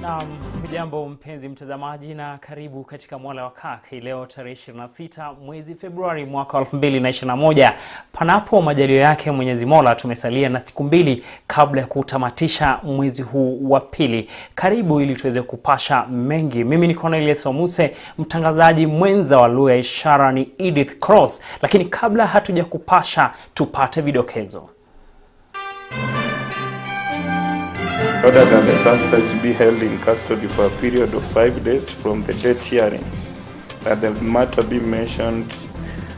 Naam, hujambo mpenzi mtazamaji na karibu katika Mwale wa Kirk. Leo tarehe 26 mwezi Februari mwaka 2021. Panapo majaliwa yake Mwenyezi Mola, tumesalia na siku mbili kabla ya kutamatisha mwezi huu wa pili. Karibu ili tuweze kupasha mengi. Mimi ni Omuse, mtangazaji mwenza wa lugha ya ishara ni Edith Cross. Lakini kabla hatuja kupasha, tupate vidokezo. Order that the suspects be held in custody for a period of 5 days from the date hearing, that the matter be mentioned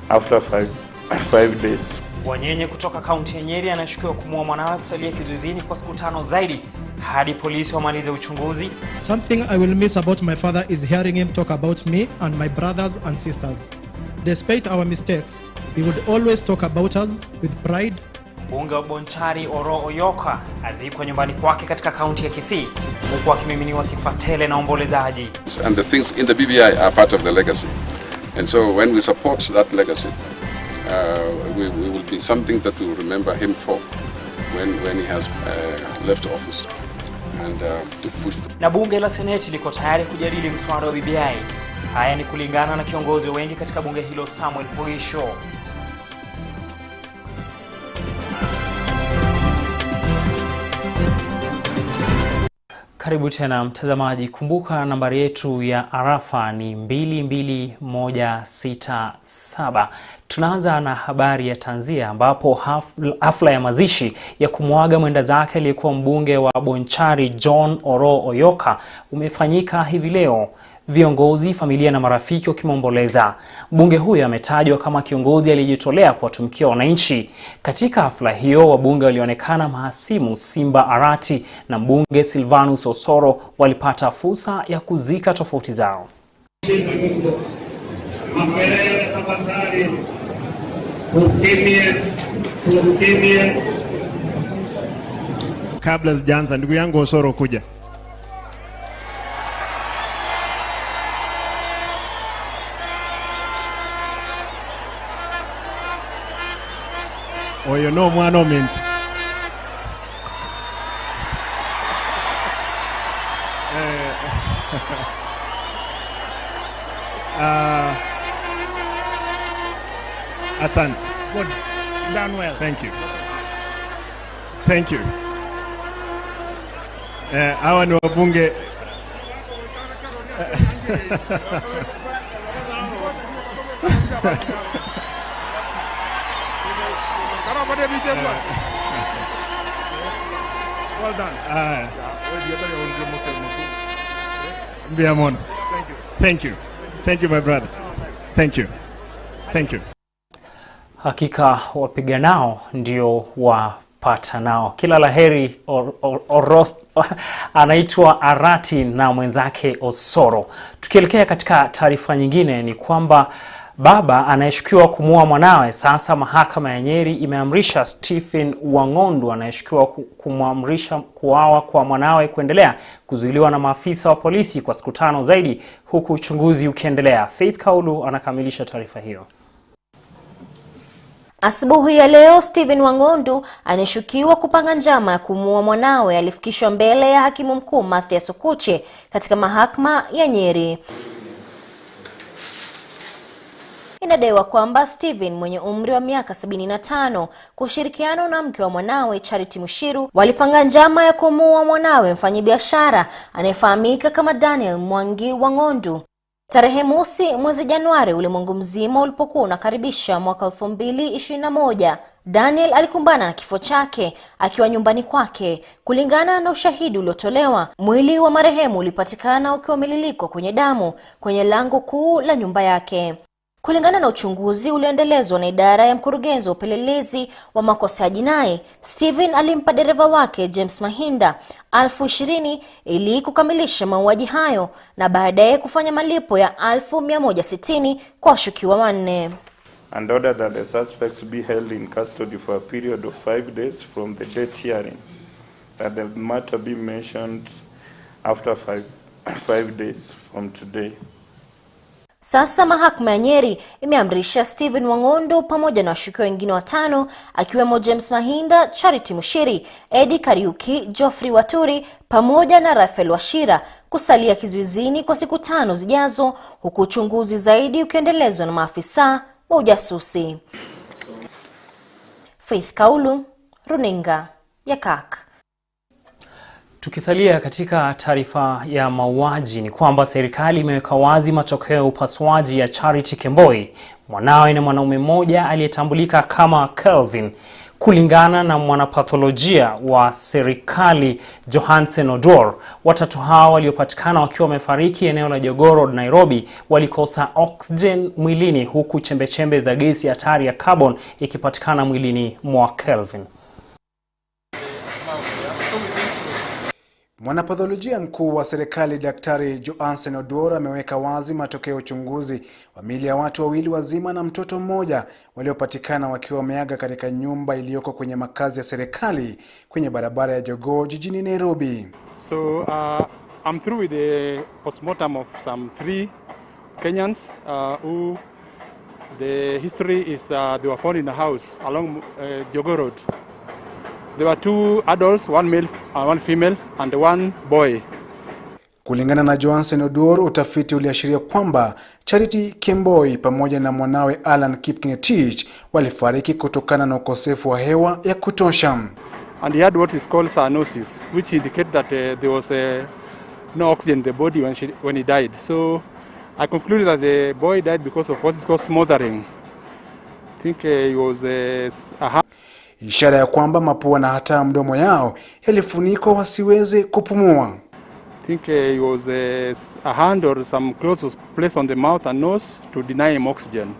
after five days. Wanyenye kutoka kaunti ya Nyeri anashukiwa kumuua mwanawe kusalia kizuizini kwa siku 5 zaidi hadi polisi wamalize uchunguzi. Something I will miss about my father is hearing him talk about me and my brothers and sisters. Despite our mistakes, he would always talk about us with pride. Bunge wa Bonchari Oro Oyoka azikwa nyumbani kwake katika kaunti ya Kisii, huku akimiminiwa sifa tele na ombolezaji. And the things in the BBI are part of the legacy. And so when we support that legacy, we will be something that we will remember him for when he has left office. And to push. Na bunge la Seneti liko tayari kujadili mswada wa BBI. Haya ni kulingana na kiongozi wengi katika bunge hilo, Samuel Poisho. Karibu tena mtazamaji, kumbuka nambari yetu ya arafa ni 22167. Tunaanza na habari ya tanzia ambapo hafla ya mazishi ya kumuaga mwenda zake aliyekuwa mbunge wa Bonchari John Oro Oyoka umefanyika hivi leo. Viongozi, familia na marafiki wakimomboleza. Mbunge huyo ametajwa kama kiongozi aliyejitolea kuwatumikia wananchi. Katika hafla hiyo, wabunge walionekana mahasimu Simba Arati na mbunge Silvanus Osoro walipata fursa ya kuzika tofauti zao. Kabla sijaanza, ndugu yangu Osoro kuja. Oyo no mwana omuntu. Asante. Good. Done well. Thank you. Thank you. Hawa ni wabunge. Well done. Thank you. Thank you. Thank you, my brother. Thank you. Thank you. Hakika wapiganao ndio wapata nao. Kila laheri anaitwa Arati na mwenzake Osoro. Tukielekea katika taarifa nyingine ni kwamba baba anayeshukiwa kumuua mwanawe, sasa mahakama ya Nyeri imeamrisha Stephen Wangondu anayeshukiwa kumwamrisha kuuawa kwa mwanawe kuendelea kuzuiliwa na maafisa wa polisi kwa siku 5 zaidi huku uchunguzi ukiendelea. Faith Kaulu anakamilisha taarifa hiyo. Asubuhi ya leo, Stephen Wangondu anayeshukiwa kupanga njama ya kumuua mwanawe alifikishwa mbele ya hakimu mkuu Mathias Okuche katika mahakama ya Nyeri. Inadaiwa kwamba Stephen mwenye umri wa miaka 75 kushirikiana na mke wa mwanawe Charity Mushiru walipanga njama ya kumuua mwanawe mfanyabiashara anayefahamika kama Daniel Mwangi Wangondu. Tarehe mosi mwezi Januari, ulimwengu mzima ulipokuwa unakaribisha mwaka 2021, Daniel alikumbana na kifo chake akiwa nyumbani kwake. Kulingana na ushahidi uliotolewa, mwili wa marehemu ulipatikana ukiwa umelilikwa kwenye damu kwenye lango kuu la nyumba yake. Kulingana na uchunguzi ulioendelezwa na idara ya mkurugenzi wa upelelezi wa makosa ya jinai, Stephen alimpa dereva wake James Mahinda 20,000 ili kukamilisha mauaji hayo na baadaye kufanya malipo ya 160,000 kwa washukiwa wanne. And order that the suspects be held in custody for a period of 5 days from the date hearing, that the matter be mentioned after five days from today. Sasa mahakama ya Nyeri imeamrisha Stephen Wang'ondo pamoja na washukiwa wengine 5 akiwemo James Mahinda, Charity Mushiri, Eddie Kariuki, Geoffrey Waturi pamoja na Rafael Washira kusalia kizuizini kwa siku 5 zijazo, huku uchunguzi zaidi ukiendelezwa na maafisa wa ujasusi. Faith Kaulu, Runinga ya Kirk. Tukisalia katika taarifa ya mauaji ni kwamba serikali imeweka wazi matokeo ya upasuaji ya Charity Kemboi, mwanawe na mwanaume mmoja aliyetambulika kama Kelvin. Kulingana na mwanapatholojia wa serikali Johansen Odor, watatu hao waliopatikana wakiwa wamefariki eneo la Jogoo Road, Nairobi, walikosa oxygen mwilini, huku chembechembe za gesi hatari ya carbon ikipatikana mwilini mwa Kelvin. Mwanapatholojia mkuu wa serikali Daktari Johansen Odor ameweka wazi matokeo ya uchunguzi wa miili ya watu wawili wazima na mtoto mmoja waliopatikana wakiwa wameaga katika nyumba iliyoko kwenye makazi ya serikali kwenye barabara ya Jogoo jijini Nairobi. So I'm through with the postmortem of some 3 Kenyans who the history is they were found in a house along Jogoo Road. There were 2 adults, 1 male and 1 female, and 1 boy. Kulingana na Johansen Odor, utafiti uliashiria kwamba Charity Kemboi pamoja na mwanawe Alan Kipngetich walifariki kutokana na ukosefu wa hewa ya kutosha. And he had what is called cyanosis, which indicated that there was no oxygen in the body when he died. So I concluded that the boy died because of what is called smothering. I think he was ishara ya kwamba mapua na hata mdomo yao yalifunikwa wasiweze kupumua. I think he was a hand or some clothes was placed on the mouth and nose to deny him oxygen.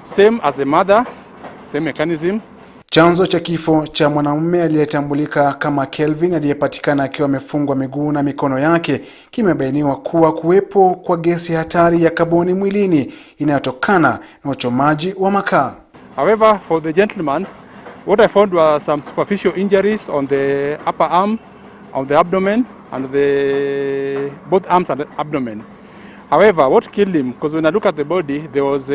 Same as the mother, same mechanism. Chanzo cha kifo cha mwanamume aliyetambulika kama Kelvin aliyepatikana akiwa amefungwa miguu na mikono yake kimebainiwa kuwa kuwepo kwa gesi hatari ya kaboni mwilini inayotokana na uchomaji wa makaa. However, for the gentleman, what I found were some superficial injuries on the upper arm, on the abdomen, and both arms and the abdomen. However, what killed him, because when I look at the body, there was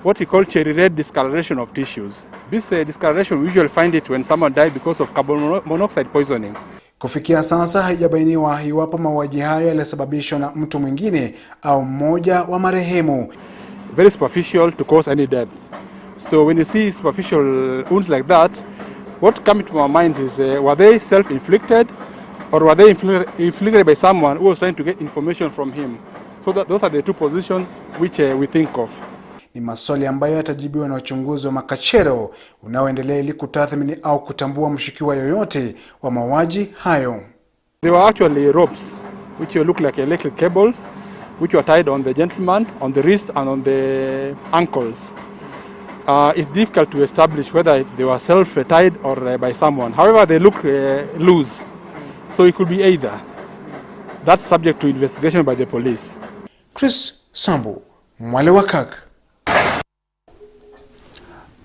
what we call cherry red discoloration of tissues. This discoloration, we usually find it when someone died because of carbon monoxide poisoning. Kufikia sasa haijabainiwa iwapo mauaji hayo yalisababishwa na mtu mwingine au mmoja wa marehemu. Very superficial to cause any death. So when you see superficial wounds like that, what comes to my mind is were they self-inflicted or were they inflicted by someone who was trying to get information from him? So those are the 2 positions which we think of. Ni maswali ambayo yatajibiwa na uchunguzi wa makachero unaoendelea ili kutathmini au kutambua mshukiwa yoyote wa mauaji hayo. There were actually ropes which look like electric cables which were tied on the gentleman, on the wrist and on the ankles. It's difficult to establish whether they were self-tied or by someone. However, they look loose, so it could be either. That's subject to investigation by the police. Chris Sambu, Mwale wa Kirk.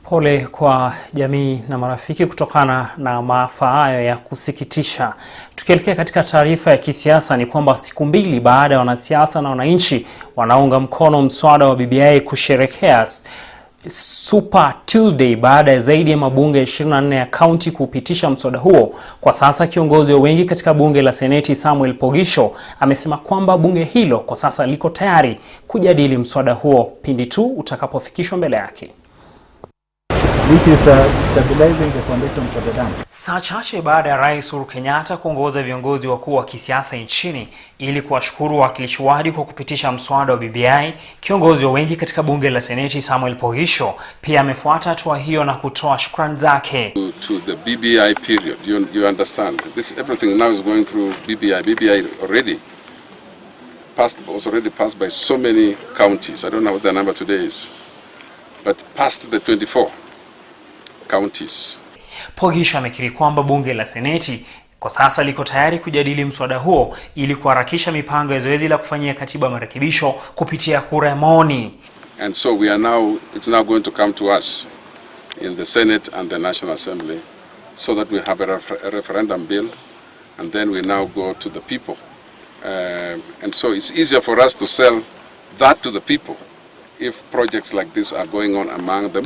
Pole kwa jamii na marafiki kutokana na maafa hayo ya kusikitisha. Tukielekea katika taarifa ya kisiasa ni kwamba siku 2 baada ya wanasiasa na wananchi wanaunga mkono mswada wa BBI kusherekea Super Tuesday baada ya zaidi ya mabunge 24 ya kaunti kupitisha mswada huo. Kwa sasa kiongozi wa wengi katika bunge la Seneti Samuel Pogisho amesema kwamba bunge hilo kwa sasa liko tayari kujadili mswada huo pindi tu utakapofikishwa mbele yake. Which is stabilizing the foundation for the dam. Saa chache baada ya Rais Uhuru Kenyatta kuongoza viongozi wakuu wa kisiasa nchini ili kuwashukuru wawakilishi wadi kwa kupitisha mswada wa BBI, kiongozi wa wengi katika bunge la Seneti Samuel Pogisho pia amefuata hatua hiyo na kutoa shukrani zake. To the BBI period, you understand, this everything now is going through BBI. BBI was already passed by so many counties. I don't know what the number today is, but past the 24 counties. Pogisho amekiri kwamba bunge la Seneti kwa sasa liko tayari kujadili mswada huo ili kuharakisha mipango ya zoezi la kufanyia katiba marekebisho kupitia kura ya maoni. And so it's now going to come to us in the Senate and the National Assembly so that we have a referendum bill, and then we now go to the people. And so it's easier for us to sell that to the people if projects like this are going on among them.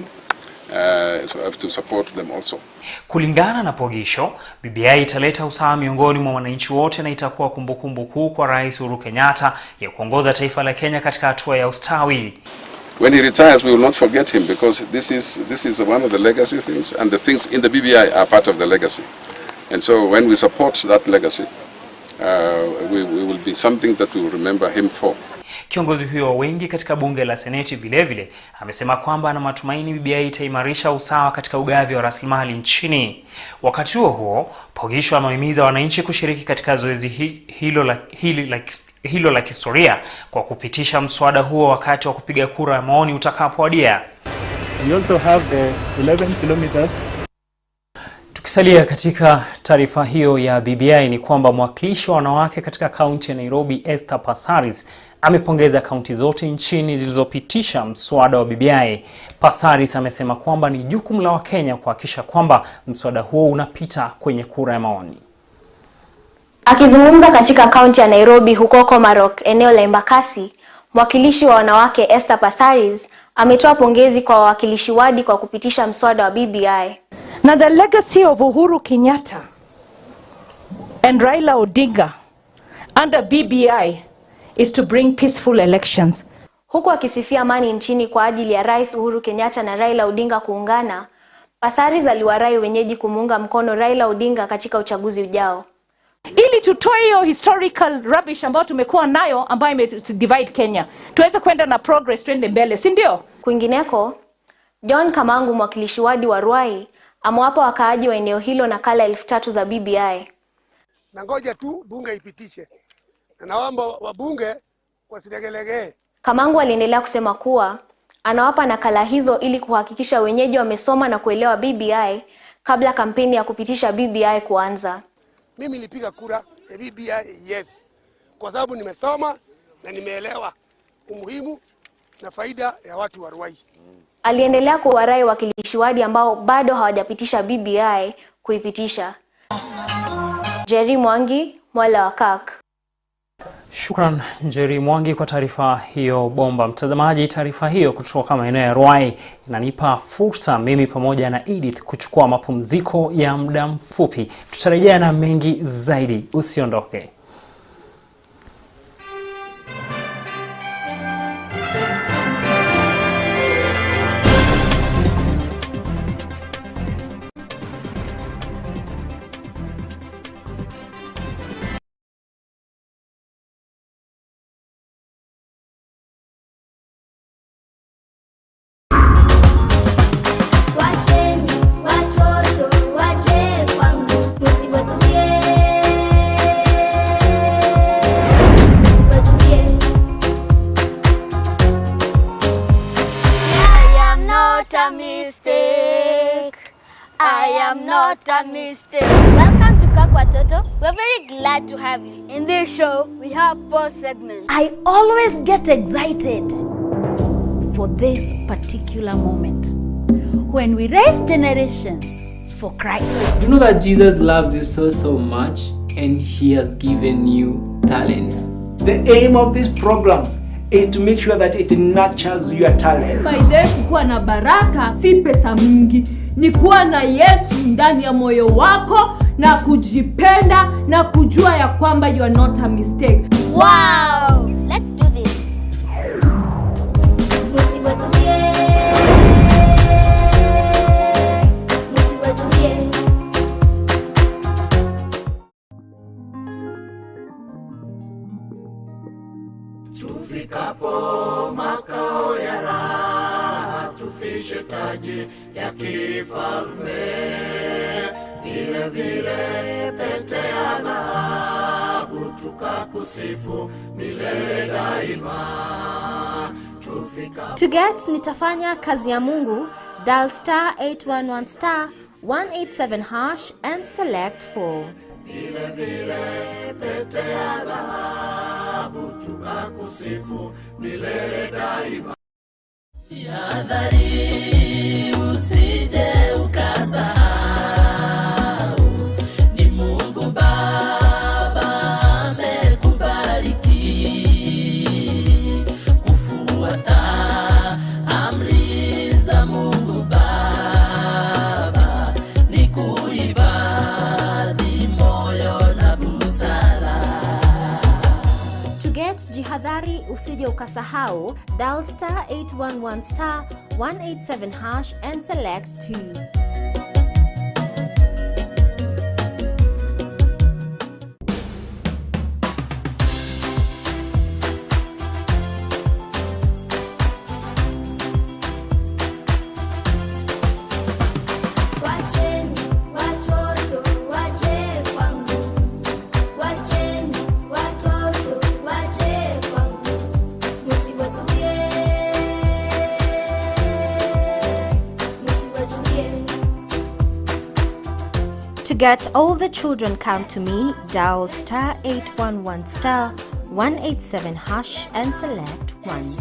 So I have to support them also. Kulingana na Pogisho, BBI italeta usawa miongoni mwa wananchi wote na itakuwa kumbukumbu kuu kwa Rais Uhuru Kenyatta ya kuongoza taifa la Kenya katika hatua ya ustawi. When he retires, we will not forget him, because this is one of the legacy things, and the things in the BBI are part of the legacy. And so when we support that legacy, we will be something that we will remember him for. Kiongozi huyo wa wengi katika bunge la Seneti vilevile amesema kwamba ana matumaini BBI itaimarisha usawa katika ugavi wa rasilimali nchini. Wakati huo, Pogisho amehimiza wananchi kushiriki katika zoezi hilo la kihistoria kwa kupitisha mswada huo wakati wa kupiga kura ya maoni utakapowadia. We also have the 11 kilometers. Tukisalia katika taarifa hiyo ya BBI ni kwamba mwakilishi wa wanawake katika kaunti ya Nairobi Esther Passaris amepongeza kaunti zote nchini zilizopitisha mswada wa BBI. Passaris amesema kwamba ni jukumu la Wakenya kuhakikisha kwamba mswada huo unapita kwenye kura ya maoni. Akizungumza katika kaunti ya Nairobi huko Komarok, eneo la Embakasi, mwakilishi wa wanawake Esther Passaris ametoa pongezi kwa wawakilishi wadi kwa kupitisha mswada wa BBI. Now the legacy of Uhuru Kenyatta and Raila Odinga under BBI is to bring peaceful elections. Huku akisifia amani nchini kwa ajili ya Rais Uhuru Kenyatta na Raila Odinga kuungana, Passaris aliwarai wenyeji kumuunga mkono Raila Odinga katika uchaguzi ujao. Ili tutoe hiyo historical rubbish ambayo tumekuwa nayo ambayo imedivide Kenya, tuweze kwenda na progress, twende mbele, si ndio? Kwingineko, John Kamangu, mwakilishi wadi wa Ruai, amewapa wakaaji wa eneo hilo nakala 3,000 za BBI. Na ngoja tu bunge ipitishe. Na naomba wabunge wasilegelegee. Kamangu aliendelea kusema kuwa anawapa nakala hizo ili kuhakikisha wenyeji wamesoma na kuelewa BBI kabla kampeni ya kupitisha BBI kuanza. Mimi nilipiga kura ya BBI yes, kwa sababu nimesoma na nimeelewa umuhimu na faida ya watu wa Ruai. Aliendelea kuwarai wakilishi wadi ambao bado hawajapitisha BBI kuipitisha. Jerry Mwangi, Mwale wa Kirk. Shukran Jerry Mwangi kwa taarifa hiyo bomba. Mtazamaji, taarifa hiyo kutoka maeneo ya Ruai inanipa fursa mimi pamoja na Edith kuchukua mapumziko ya muda mfupi. Tutarejea na mengi zaidi, usiondoke. Not a mistake. Welcome to Kirk Watoto. We're very glad to have you. In this show, we have 4 segments. I always get excited for this particular moment when we raise generation for Christ. You know that Jesus loves you so much and he has given you talents. The aim of this program is to make sure that it nurtures your talent. By the kuwa na baraka si pesa mingi, ni kuwa na Yesu ndani ya moyo wako na kujipenda na kujua ya kwamba you are not a mistake. Wow! Let's do this. Tufikapo makao ya raha, tufishe taji ya kifalme, vile vile pete ya dhahabu, tukakusifu milele daima. To get nitafanya kazi ya Mungu, dial *811 *187# and select 4. Vile vile pete ya dhahabu, tukakusifu milele daima. Jihadhari usije ukasahau, ni Mungu Baba amekubariki za Mungu Baba ni kuhifadhi moyo na busara. To get jihadhari usije ukasahau, dial *811*187# and select 2. To get all the children come to me, dial *811*187# and select 1.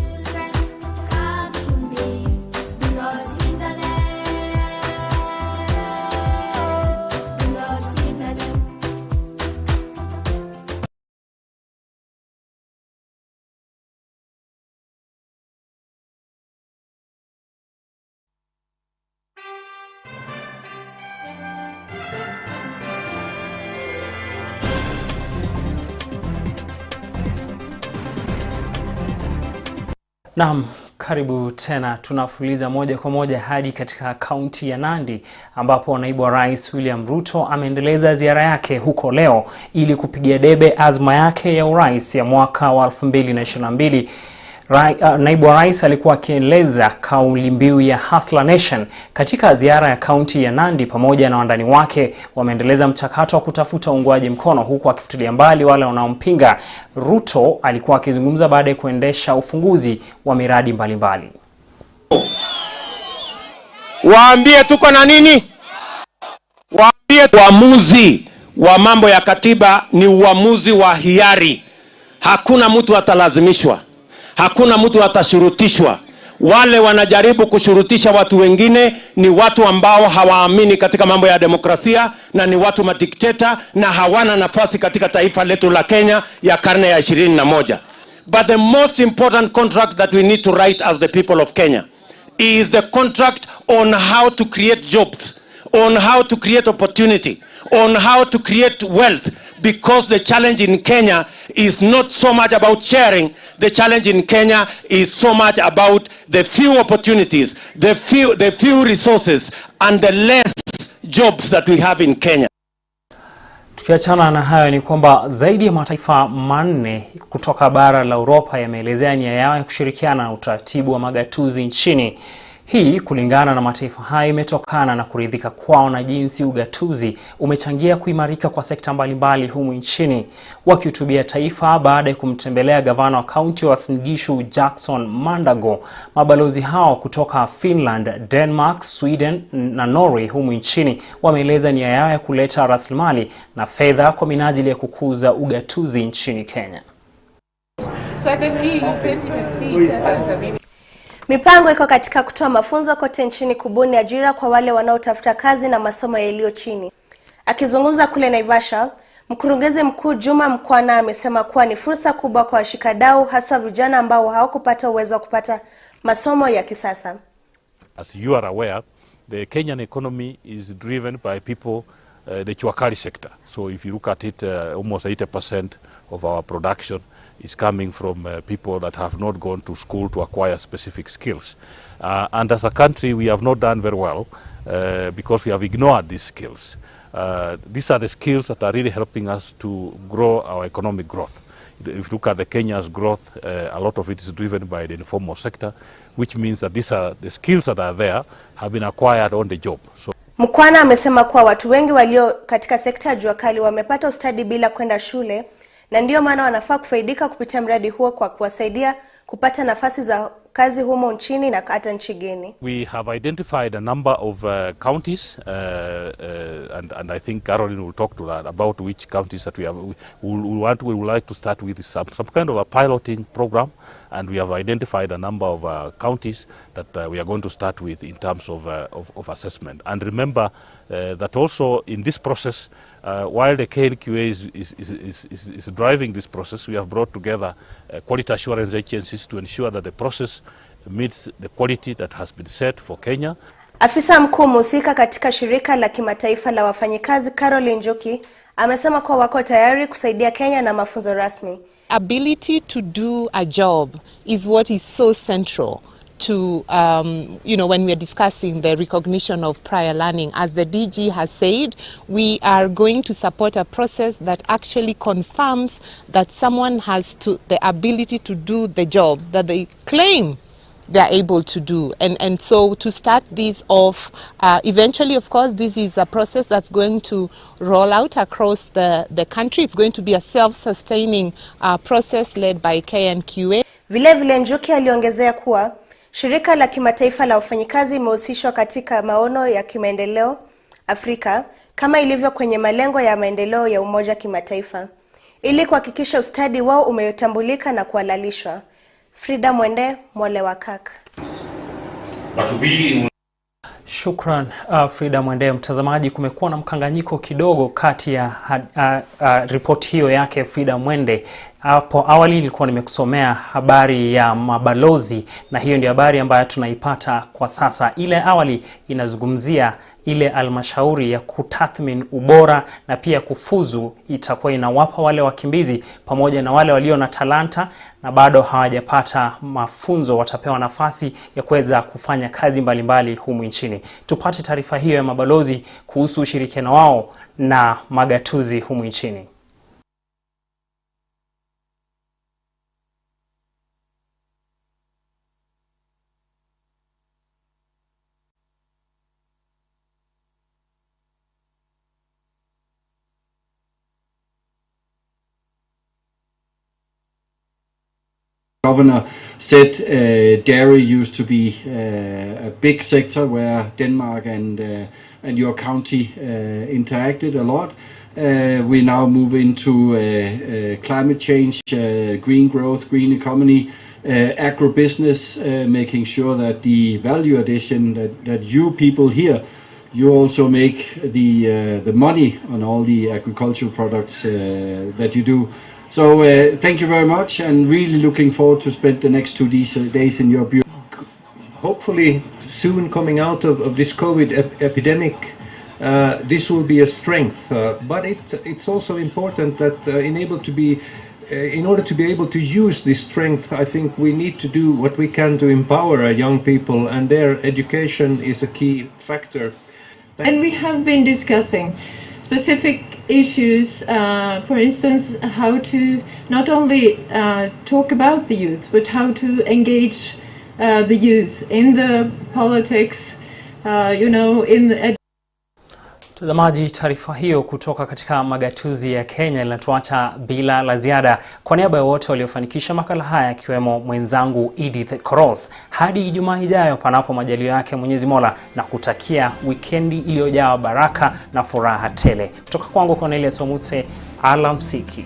Naam, karibu tena. Tunafuliza moja kwa moja hadi katika kaunti ya Nandi ambapo naibu wa rais William Ruto ameendeleza ziara yake huko leo ili kupigia debe azma yake ya urais ya mwaka wa 2022. Naibu wa rais alikuwa akieleza kauli mbiu ya Hustler Nation. Katika ziara ya kaunti ya Nandi, pamoja na wandani wake wameendeleza mchakato wa kutafuta uungwaji mkono huku akifutilia mbali wale wanaompinga. Ruto alikuwa akizungumza baada ya kuendesha ufunguzi wa miradi mbalimbali. Waambie tuko na nini? Waambie uamuzi wa mambo ya katiba ni uamuzi wa hiari. Hakuna mtu atalazimishwa. Hakuna mtu atashurutishwa. Wale wanajaribu kushurutisha watu wengine ni watu ambao hawaamini katika mambo ya demokrasia na ni watu madikteta na hawana nafasi katika taifa letu la Kenya ya karne ya 21. But the most important contract that we need to write as the people of Kenya is the contract on how to create jobs, on how to create opportunity, on how to create wealth. Because the challenge in Kenya is not so much about sharing. The challenge in Kenya is so much about the few opportunities, the few resources, and the less jobs that we have in Kenya. Tukiachana na hayo ni kwamba zaidi ya mataifa manne kutoka bara la Europa yameelezea nia yao ya kushirikiana na utaratibu wa magatuzi nchini. Hii kulingana na mataifa hayo imetokana na kuridhika kwao na jinsi ugatuzi umechangia kuimarika kwa sekta mbalimbali humu nchini. Wakihutubia taifa baada ya kumtembelea gavana wa kaunti wa Uasin Gishu Jackson Mandago, mabalozi hao kutoka Finland, Denmark, Sweden na Norway humu nchini wameeleza nia yao ya kuleta rasilimali na fedha kwa minajili ya kukuza ugatuzi nchini Kenya. Mipango iko katika kutoa mafunzo kote nchini kubuni ajira kwa wale wanaotafuta kazi na masomo yaliyo chini. Akizungumza kule Naivasha, mkurugenzi mkuu Juma Mkwana amesema kuwa ni fursa kubwa kwa washikadau hasa vijana ambao hawakupata uwezo wa kupata masomo ya kisasa. As you are aware, the Kenyan economy is driven by people, the Chuakari sector. So if you look at it, almost 80% of our production is coming from people that have not gone to school to acquire specific skills. And as a country, we have not done very well because we have ignored these skills. These are the skills that are really helping us to grow our economic growth. If you look at the Kenya's growth, a lot of it is driven by the informal sector, which means that these are the skills that are there have been acquired on the job. So Mkwana amesema kuwa watu wengi walio katika sekta ya jua kali wamepata ustadi bila kwenda shule, na ndio maana wanafaa kufaidika kupitia mradi huo kwa kuwasaidia kupata nafasi za kazi humo nchini na hata nchi geni. We have identified a number of counties and I think Caroline will talk to that about which counties that we would like to start with some kind of a piloting program, and we have identified a number of counties that we are going to start with in terms of assessment. And remember that also in this process, while the KNQA is driving this process, we have brought together quality assurance agencies to ensure that the process meets the quality that has been set for Kenya. Afisa mkuu mhusika katika shirika la kimataifa la wafanyikazi Caroline Njoki amesema kuwa wako tayari kusaidia Kenya na mafunzo rasmi. Ability to do a job is what is so central to, when we are discussing the recognition of prior learning. As the DG has said, we are going to support a process that actually confirms that someone has the ability to do the job that they claim they are able to do. And so to start this off, eventually, of course, this is a process that's going to roll out across the country. It's going to be a self-sustaining process led by KNQA. Vile vile Njoki aliongezea kuwa shirika la kimataifa la wafanyikazi imehusishwa katika maono ya kimaendeleo Afrika kama ilivyo kwenye malengo ya maendeleo ya Umoja Kimataifa ili kuhakikisha ustadi wao umetambulika na kuhalalishwa. Frida Mwende, Mwale wa Kirk. Shukran Frida Mwende. Mtazamaji, kumekuwa na mkanganyiko kidogo kati ya ripoti hiyo yake Frida Mwende. Hapo awali nilikuwa nimekusomea habari ya mabalozi na hiyo ndio habari ambayo tunaipata kwa sasa. Ile awali inazungumzia ile almashauri ya kutathmini ubora na pia kufuzu itakuwa inawapa wale wakimbizi pamoja na wale walio na talanta na bado hawajapata mafunzo watapewa nafasi ya kuweza kufanya kazi mbalimbali humu nchini. Tupate taarifa hiyo ya mabalozi kuhusu ushirikiano wao na magatuzi humu nchini. Governor said dairy used to be a big sector where Denmark and your county interacted a lot. We now move into climate change, green growth, green economy, agribusiness, making sure that the value addition that you people here, you also make the money on all the agricultural products that you do. So thank you very much, and really looking forward to spend the next 2 days in your bureau. Hopefully soon coming out of this COVID epidemic, this will be a strength, but it's also important that in order to be able to use this strength, I think we need to do what we can to empower our young people, and their education is a key factor. And we have been discussing specific issues, for instance, how to not only talk about the youth, but how to engage the youth in the politics, in the Mtazamaji, taarifa hiyo kutoka katika magatuzi ya Kenya linatuacha bila la ziada. Kwa niaba ya wote waliofanikisha makala haya ikiwemo mwenzangu Edith Koros, hadi Ijumaa ijayo panapo majaliwa yake Mwenyezi Mola, na kutakia wikendi iliyojaa baraka na furaha tele. Kutoka kwangu Omuse, alamsiki.